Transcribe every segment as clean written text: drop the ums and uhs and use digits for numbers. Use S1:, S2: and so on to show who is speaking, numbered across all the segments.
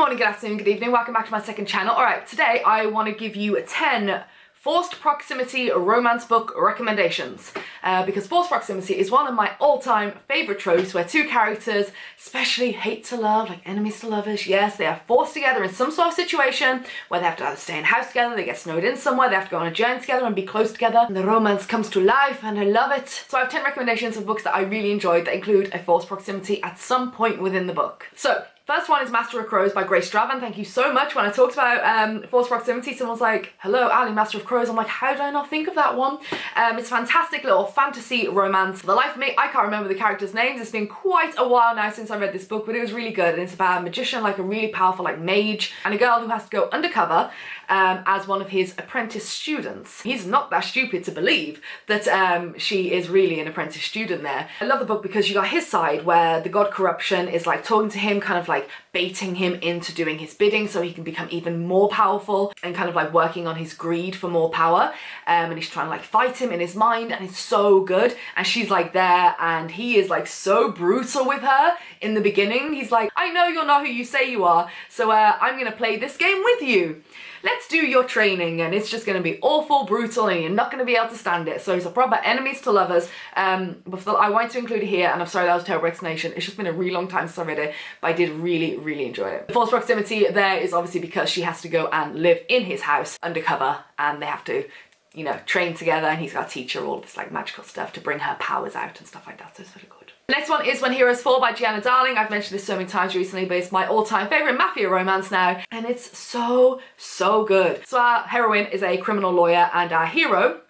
S1: morning, good afternoon, good evening. Welcome back to my second channel. Alright, today I want to give you 10 forced proximity romance book recommendations. Because forced proximity is one of my all-time favourite tropes where two characters, especially hate to love, like enemies to lovers, yes, they are forced together in some sort of situation where they have to either stay in a house together, they get snowed in somewhere, they have to go on a journey together and be close together, and the romance comes to life, and I love it. So I have 10 recommendations of books that I really enjoyed that include a forced proximity at some point within the book. So, first one is Master of Crows by Grace Draven. Thank you so much. When I talked about forced proximity, someone was like, hello Ali, Master of Crows. I'm like, how did I not think of that one? It's a fantastic little fantasy romance. For the life of me, I can't remember the characters' names. It's been quite a while now since I read this book, but it was really good. And it's about a magician, like a really powerful like mage, and a girl who has to go undercover as one of his apprentice students. He's not that stupid to believe that she is really an apprentice student there. I love the book because you got his side where the god corruption is like talking to him, kind of like baiting him into doing his bidding so he can become even more powerful, and kind of like working on his greed for more power, and he's trying to like fight him in his mind, and it's so good. And she's like there, and he is like so brutal with her in the beginning. He's like, I know you're not who you say you are, so I'm gonna play this game with you. Let's do your training, and it's just going to be awful, brutal, and you're not going to be able to stand it. So it's a proper enemies to lovers. But I wanted to include it here, and I'm sorry that was a terrible explanation. It's just been a really long time since I read it, but I did really, really enjoy it. The forced proximity there is obviously because she has to go and live in his house undercover, and they have to, you know, train together, and he's got to teach her all this like magical stuff to bring her powers out and stuff like that. So it's very good. The next one is When Heroes Fall by Gianna Darling. I've mentioned this so many times recently, but it's my all-time favourite mafia romance now, and it's so, so good. So our heroine is a criminal lawyer, and our hero,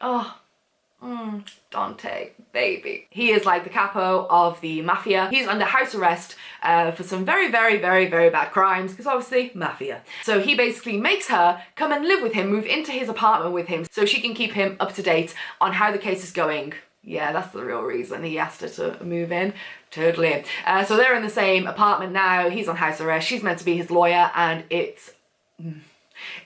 S1: Dante, baby. He is like the capo of the mafia. He's under house arrest for some very, very, very, very bad crimes, because obviously, mafia. So he basically makes her come and live with him, move into his apartment with him, so she can keep him up to date on how the case is going. Yeah, that's the real reason he asked her to move in. Totally. So they're in the same apartment now. He's on house arrest. She's meant to be his lawyer, and it's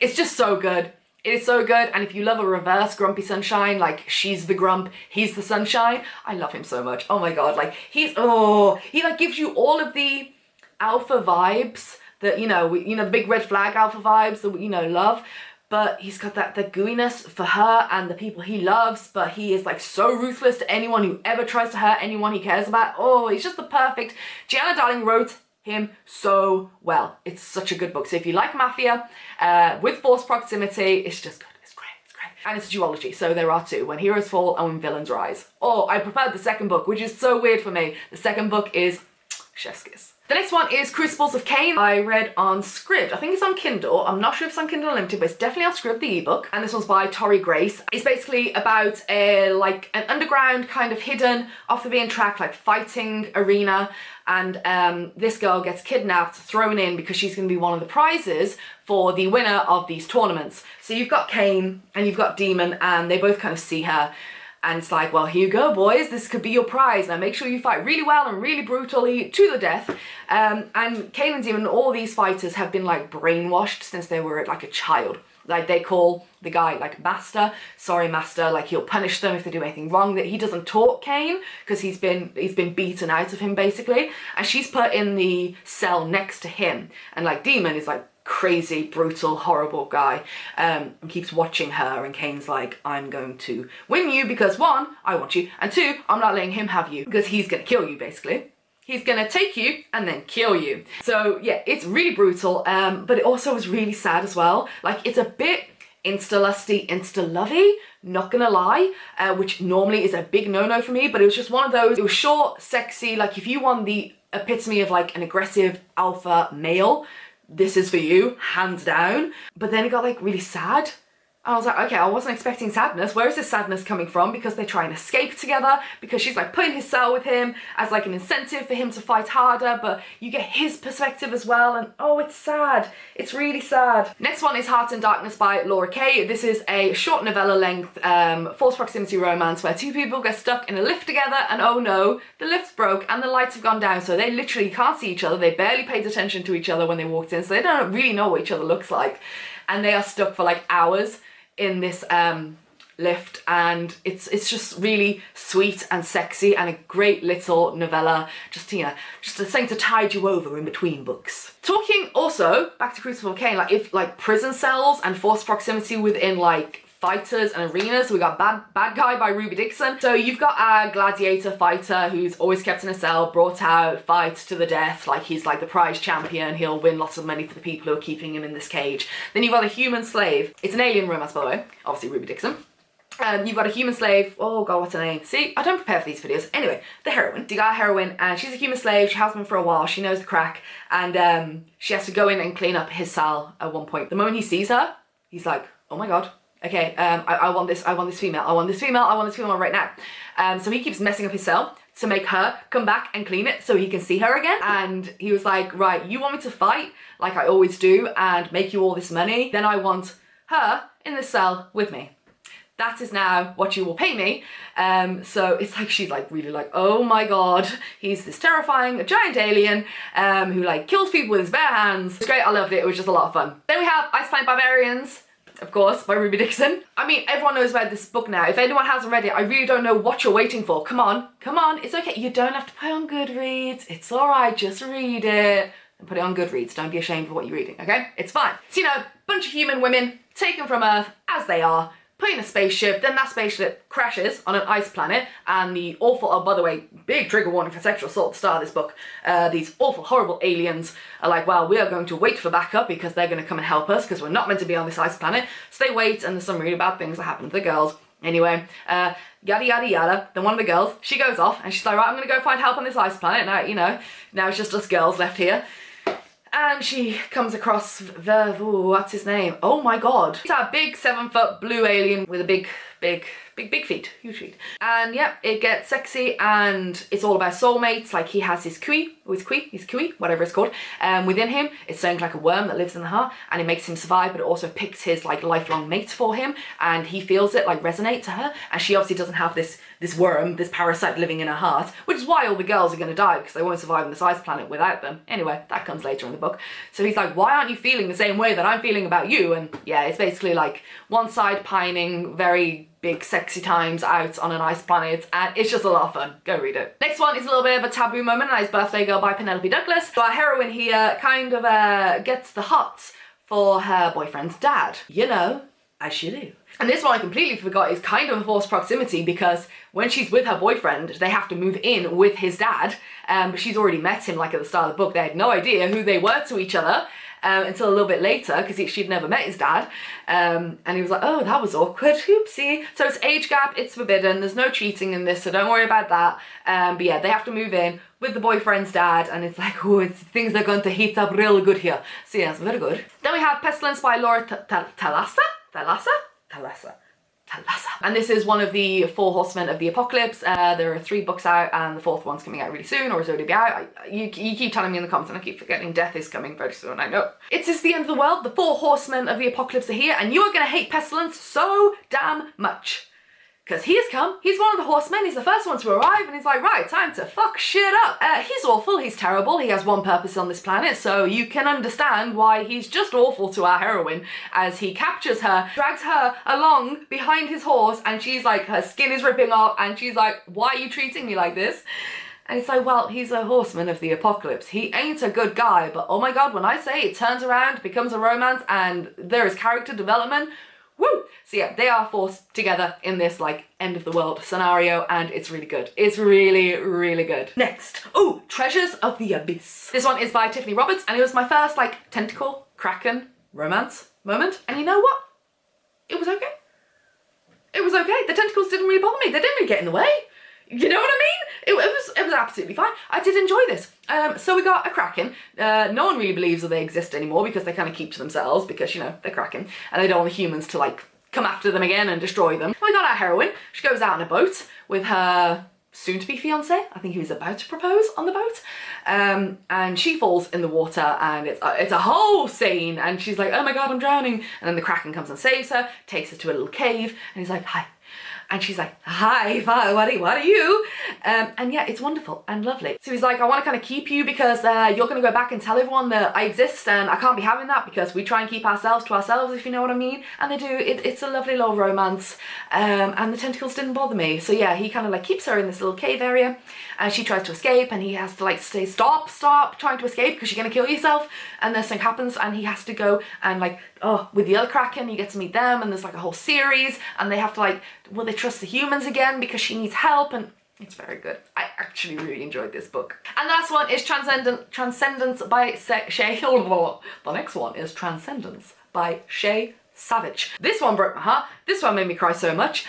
S1: just so good. It is so good. And if you love a reverse Grumpy Sunshine, like she's the grump, he's the sunshine, I love him so much. Oh my god, like he like gives you all of the alpha vibes that, you know, the big red flag alpha vibes that we, you know, love. But he's got the gooiness for her and the people he loves, but he is like so ruthless to anyone who ever tries to hurt anyone he cares about. Oh, he's just the perfect. Gianna Darling wrote him so well. It's such a good book. So if you like mafia with forced proximity, it's just good. It's great, it's great. And it's a duology, so there are two, When Heroes Fall and When Villains Rise. Oh, I preferred the second book, which is so weird for me. The second book is chef's kiss. The next one is Crucibles of Cain. I read on Scribd. I think it's on Kindle. I'm not sure if it's on Kindle Unlimited, but it's definitely on Scribd, the ebook. And this one's by Tori Grace. It's basically about like an underground kind of hidden, off the beaten track, like fighting arena. And this girl gets kidnapped, thrown in because she's going to be one of the prizes for the winner of these tournaments. So you've got Cain and you've got Demon, and they both kind of see her. And it's like, well, here you go, boys. This could be your prize. Now make sure you fight really well and really brutally to the death. And Cain and Demon, all these fighters have been like brainwashed since they were like a child. Like they call the guy like master, sorry master, like he'll punish them if they do anything wrong. That he doesn't talk Cain because he's been beaten out of him basically. And she's put in the cell next to him. And like Demon is like crazy, brutal, horrible guy, and keeps watching her, and Cain's like, I'm going to win you because one, I want you, and two, I'm not letting him have you because he's gonna kill you basically. He's gonna take you and then kill you. So yeah, it's really brutal, but it also was really sad as well. Like it's a bit insta-lusty, insta-lovey, not gonna lie, which normally is a big no-no for me, but it was just one of those, it was short, sexy, like if you want the epitome of like an aggressive alpha male, this is for you, hands down. But then it got like really sad. I was like, okay, I wasn't expecting sadness. Where is this sadness coming from? Because they try and escape together, because she's like put in his cell with him as like an incentive for him to fight harder, but you get his perspective as well, and oh, it's sad. It's really sad. Next one is Heart and Darkness by Laura Kay. This is a short novella length forced proximity romance where two people get stuck in a lift together, and oh no, the lift's broke and the lights have gone down, so they literally can't see each other. They barely paid attention to each other when they walked in, so they don't really know what each other looks like, and they are stuck for like hours in this lift, and it's just really sweet and sexy and a great little novella, just, you know, just a thing to tide you over in between books. Talking also, back to Crucibles of Cain, like if like prison cells and forced proximity within like fighters and arenas. So we got Bad Guy by Ruby Dixon. So you've got a gladiator fighter who's always kept in a cell, brought out, fights to the death, like he's like the prize champion, he'll win lots of money for the people who are keeping him in this cage. Then you've got a human slave. It's an alien romance, by the way, obviously Ruby Dixon. You've got a human slave, oh god, what's her name? See, I don't prepare for these videos. Anyway, the heroine. You got a heroine, and she's a human slave, she has been for a while, she knows the crack, and she has to go in and clean up his cell at one point. The moment he sees her, he's like, oh my god, okay, I want this female, I want this female right now. So he keeps messing up his cell to make her come back and clean it so he can see her again. And he was like, right, you want me to fight like I always do and make you all this money, then I want her in the cell with me. That is now what you will pay me. So it's like, she's like really like, oh my god, he's this terrifying giant alien who like kills people with his bare hands. It's great, I loved it, it was just a lot of fun. Then we have Iceland Barbarians, of course, by Ruby Dixon. I mean, everyone knows about this book now. If anyone hasn't read it, I really don't know what you're waiting for. Come on, it's okay. You don't have to put it on Goodreads. It's all right, just read it and put it on Goodreads. Don't be ashamed of what you're reading, okay? It's fine. So, you know, bunch of human women taken from Earth as they are, put in a spaceship, then that spaceship crashes on an ice planet, and the awful, oh by the way, big trigger warning for sexual assault at the start of this book, these awful, horrible aliens are like, well, we are going to wait for backup because they're going to come and help us because we're not meant to be on this ice planet. So they wait, and there's some really bad things that happen to the girls. Anyway, yada yada yada, then one of the girls, she goes off, and she's like, right, I'm going to go find help on this ice planet. Now, you know, now it's just us girls left here. And she comes across what's his name? Oh my god. It's a big 7-foot blue alien with a big feet, huge feet. And yeah, it gets sexy, and it's all about soulmates. Like he has his kui, whatever it's called, within him. It's something like a worm that lives in the heart, and it makes him survive, but it also picks his like lifelong mates for him, and he feels it like resonate to her, and she obviously doesn't have this worm, this parasite living in her heart, which is why all the girls are going to die, because they won't survive on this ice planet without them. Anyway, that comes later in the book. So he's like, why aren't you feeling the same way that I'm feeling about you? And yeah, it's basically like one side pining, very big sexy times out on an ice planet, and it's just a lot of fun. Go read it. Next one is a little bit of a taboo moment, and it's Birthday Girl by Penelope Douglas. So our heroine here kind of gets the hots for her boyfriend's dad, you know, as she do. And this one I completely forgot is kind of a forced proximity, because when she's with her boyfriend, they have to move in with his dad, but she's already met him like at the start of the book. They had no idea who they were to each other until a little bit later, because she'd never met his dad, and he was like, oh, that was awkward, oopsie. So it's age gap, it's forbidden, there's no cheating in this, so don't worry about that. But yeah, they have to move in with the boyfriend's dad, and it's like, oh, things are going to heat up real good here. So yeah, it's very good. Then we have Pestilence by Laura Thalassa. And this is one of the 4 horsemen of the apocalypse. There are 3 books out, and the 4th one's coming out really soon, or is already out. You keep telling me in the comments, and I keep forgetting death is coming very soon, I know. It is the end of the world, the 4 horsemen of the apocalypse are here, and you are gonna hate Pestilence so damn much. Because he has come, he's one of the horsemen, he's the first one to arrive, and he's like, right, time to fuck shit up. He's awful, he's terrible, he has one purpose on this planet, so you can understand why he's just awful to our heroine, as he captures her, drags her along behind his horse, and she's like, her skin is ripping off, and she's like, why are you treating me like this? And it's like, well, he's a horseman of the apocalypse. He ain't a good guy, but oh my god, when I say it turns around, becomes a romance, and there is character development, woo! So yeah, they are forced together in this like end of the world scenario, and it's really good. It's really, really good. Next, oh, Treasures of the Abyss. This one is by Tiffany Roberts, and it was my first like tentacle, kraken, romance moment. And you know what? It was okay. It was okay. The tentacles didn't really bother me. They didn't really get in the way. You know what I mean? It was absolutely fine. I did enjoy this. So we got a kraken. No one really believes that they exist anymore, because they kind of keep to themselves, because, you know, they're kraken, and they don't want the humans to like come after them again and destroy them. We got our heroine. She goes out on a boat with her soon-to-be fiance. I think he was about to propose on the boat. And she falls in the water, and it's a whole scene, and she's like, oh my god, I'm drowning. And then the kraken comes and saves her, takes her to a little cave, and he's like, hi. And she's like, hi, what are you? And yeah, it's wonderful and lovely. So he's like, I want to kind of keep you because you're going to go back and tell everyone that I exist, and I can't be having that because we try and keep ourselves to ourselves, if you know what I mean. And they do. It's a lovely little romance, and the tentacles didn't bother me. So yeah, he kind of like keeps her in this little cave area, and she tries to escape, and he has to like say, stop trying to escape because you're going to kill yourself. And then something happens, and he has to go and like, with the other Kraken, you get to meet them, and there's like a whole series, and they have to like, will they trust the humans again because she needs help? And it's very good. I actually really enjoyed this book. And the last one is Transcendence by Shay. The next one is Transcendence by Shay Savage. This one broke my heart. This one made me cry so much.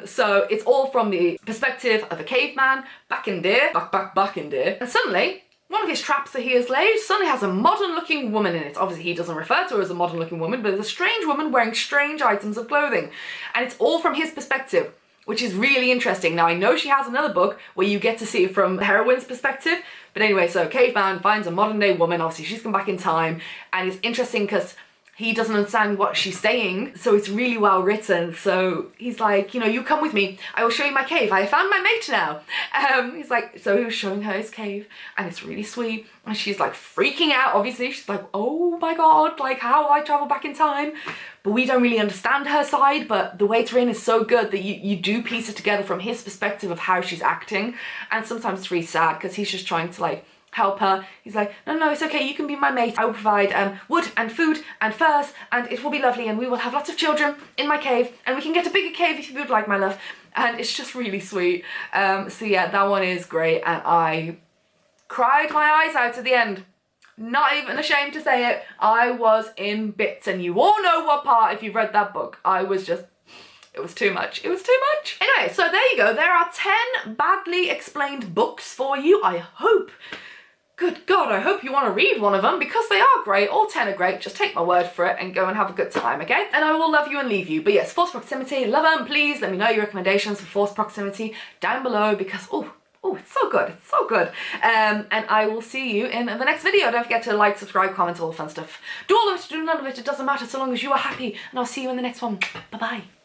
S1: So it's all from the perspective of a caveman back in there, back in there, and suddenly one of his traps that he has laid suddenly has a modern looking woman in it. Obviously he doesn't refer to her as a modern looking woman, but it's a strange woman wearing strange items of clothing. And it's all from his perspective, which is really interesting. Now I know she has another book where you get to see it from the heroine's perspective, but anyway, so caveman finds a modern day woman. Obviously she's come back in time, and it's interesting because he doesn't understand what she's saying, so it's really well written. So he's like, you know, you come with me, I will show you my cave, I found my mate now. He's like, so he was showing her his cave, and it's really sweet, and she's like freaking out, obviously. She's like, oh my god, like how will I travel back in time? But we don't really understand her side, but the way it's written is so good that you do piece it together from his perspective of how she's acting. And sometimes it's really sad because he's just trying to like help her. He's like, no, it's okay, you can be my mate. I will provide wood and food and furs, and it will be lovely, and we will have lots of children in my cave, and we can get a bigger cave if you would like, my love. And it's just really sweet. So yeah, that one is great, and I cried my eyes out at the end. Not even ashamed to say it. I was in bits, and you all know what part if you've read that book. I was just, it was too much. It was too much. Anyway, so there you go. There are 10 badly explained books for you. I hope, good God, I hope you want to read one of them because they are great. All 10 are great. Just take my word for it and go and have a good time, okay? And I will love you and leave you. But yes, Forced Proximity, love them. Please let me know your recommendations for Forced Proximity down below because, oh, it's so good. It's so good. And I will see you in the next video. Don't forget to like, subscribe, comment, all the fun stuff. Do all of it, do none of it. It doesn't matter so long as you are happy. And I'll see you in the next one. Bye-bye.